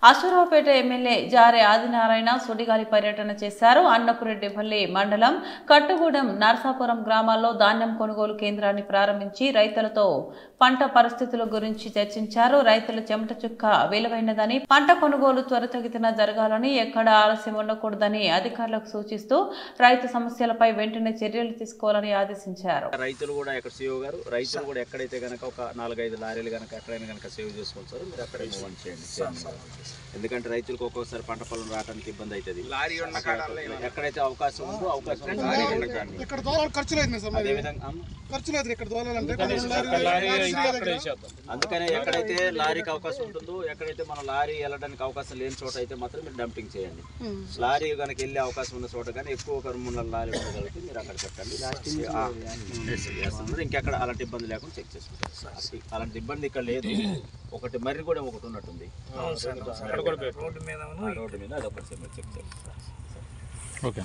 Asuraopeta MLA జారే ఆదినారాయణ సుడిగాలి పర్యటన చేశారు. అన్నపురెడ్డిపల్లి మండలం కట్టుగూడెం నర్సాపురం గ్రామాల్లో ధాన్యం కొనుగోలు కేంద్రాన్ని ప్రారంభించి రైతులతో పంట పరిస్థితుల గురించి చర్చించారు. రైతుల చెమట చుక్క విలువైనదని, పంట కొనుగోలు త్వరితగతిన జరగాలని, ఎక్కడ ఆలస్యం ఉండకూడదని అధికారులకు సూచిస్తూ రైతు సమస్యలపై వెంటనే చర్యలు తీసుకోవాలని ఆదేశించారు. రైతులు కూడా ఇక్కడ సీఓ గారు రైతులు కూడా ఎక్కడైతే గనక ఒక 4-5 లారీలు గనక ఎక్కడైనా గనక సేవ్ చేసుకుంటారు, మీరు అక్కడే మూవ్ చేయండి. ఎందుకంటే రైతులకు ఒక్కొక్కసారి పంట పొలం రావడానికి ఇబ్బంది అవుతుంది. ఎక్కడైతే అవకాశం ఉందో అందుకనే ఎక్కడైతే లారీకి అవకాశం ఉంటుందో, ఎక్కడైతే మన లారీ వెళ్ళడానికి అవకాశం లేని చోట అయితే మాత్రం మీరు డంపింగ్ చేయండి. లారీ కనుక వెళ్ళే అవకాశం ఉన్న చోట కానీ ఎక్కువ 3 లారీ ఉండగలిగితే మీరు అక్కడ పెట్టండి. ఇంకెక్కడ అలాంటి ఇబ్బంది లేకుండా చెక్ చేసుకుంటారు. అలాంటి ఇబ్బంది ఇక్కడ లేదు. ఒకటి మర్రి కూడా ఒకటి ఉన్నట్టుంది రోడ్డు మీద, అదొకటి చెక్ చేస్తారు. ఓకే.